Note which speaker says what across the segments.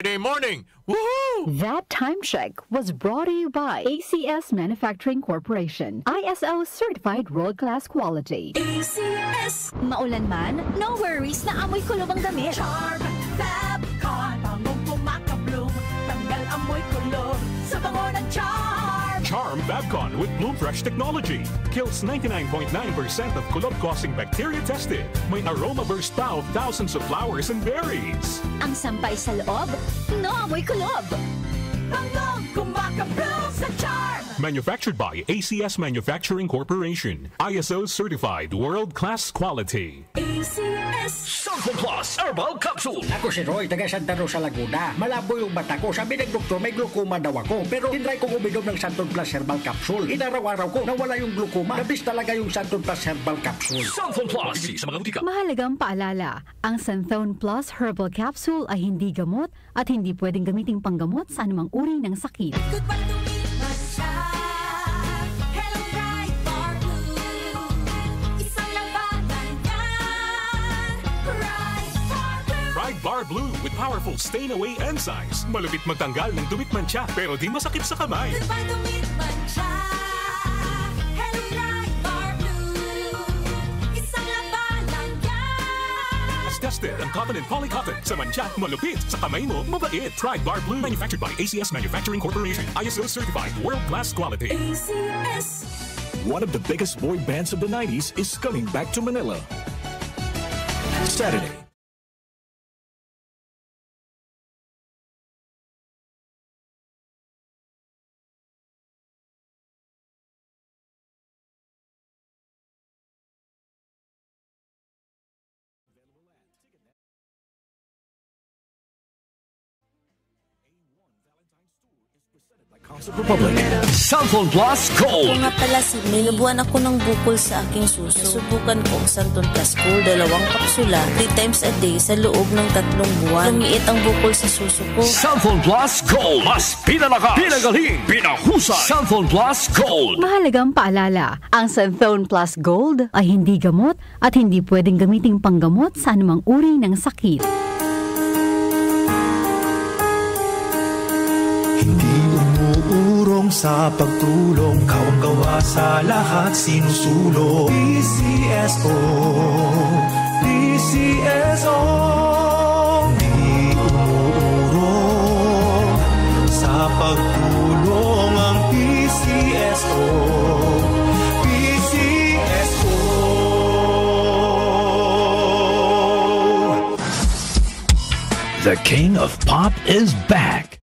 Speaker 1: Saturday morning. Woohoo!
Speaker 2: That time check was brought to you by ACS Manufacturing Corporation. ISO certified world-class quality.
Speaker 3: ACS. Maulan man, no worries na amoy kulob ang damit.
Speaker 4: Charm Fabcon, bangong pumakabloom, tanggal amoy kulob sa bango ng Charm.
Speaker 5: Charm Fabcon with Bloom Fresh technology kills 99.9% of kulob-causing bacteria tested. May aroma burst pa of thousands of flowers and berries.
Speaker 3: Ang sampay sa loob, no amoy kulob.
Speaker 4: Bangong kumakabloom sa Charm.
Speaker 5: Manufactured by ACS Manufacturing Corporation. ISO certified world-class quality.
Speaker 4: ACS.
Speaker 6: Sanfon Plus Herbal Capsule.
Speaker 7: Ako si Roy, taga Santa Rosa, Laguna. Malabo yung mata ko. Sabi ng doktor, may glaucoma daw ako. Pero tinry kong uminom ng Santon Plus Herbal Capsule. Inaraw-araw ko, nawala yung glaucoma. Nabis talaga yung Santon Plus Herbal Capsule.
Speaker 6: Sanfon Plus. Sa mga butika.
Speaker 2: Mahalagang paalala, ang Santhone Plus Herbal Capsule ay hindi gamot at hindi pwedeng gamiting panggamot sa anumang uri ng sakit.
Speaker 4: Goodbye to me, Masya. Hello, bright bar blue. Isang labanan yan. Bright bar blue.
Speaker 5: Pride Bar Blue with powerful stain-away enzymes. Malupit magtanggal ng dumit mancha pero di masakit sa kamay.
Speaker 4: Goodbye to me, Masya. Hello, bright bar blue. Isang labanan yan.
Speaker 5: As tested ang cotton and polycotton sa mancha, malupit sa kamay mo, mabait. Pride Bar Blue manufactured by ACS Manufacturing Corporation. ISO certified world-class quality.
Speaker 4: ACS.
Speaker 6: One of the biggest boy bands of the 90s is coming back to Manila. Saturday. Republic. Sanfon Plus Gold.
Speaker 8: Kung nga pala si may nabuhan ako ng bukol sa aking suso. Subukan ko ang Santon Plus Gold, 2 kapsula, 3 times a day sa loob ng 3 buwan. Lumiit ang bukol sa suso ko.
Speaker 6: Sanfon Plus Gold. Mas pinalakas, pinagaling, pinahusay. Sanfon Plus Gold.
Speaker 2: Mahalagang paalala, ang Santhone Plus Gold ay hindi gamot at hindi pwedeng gamiting panggamot sa anumang uri ng sakit.
Speaker 9: Hindi umuurong sa pagtulong, kawang-gawa sa lahat sinusulong. PCSO, PCSO. Hindi umuurong sa pagtulong ang PCSO, PCSO.
Speaker 6: The King of Pop is back.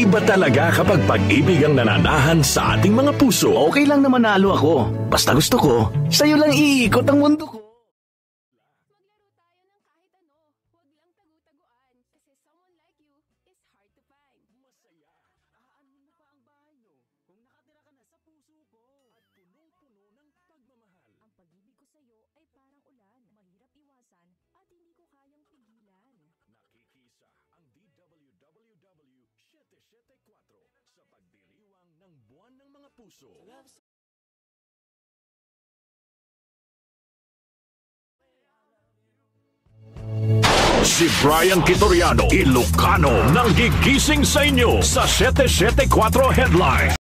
Speaker 6: Iba talaga kapag pag-ibig ang nananahan sa ating mga puso.
Speaker 10: Okay lang na manalo ako. Basta gusto ko, sa'yo lang iikot ang mundo ko.
Speaker 6: Sa pagdiriwang ng buwan ng mga puso. Si Brian Quitoriano, Ilocano, nang gigising sa inyo sa 774 Headline.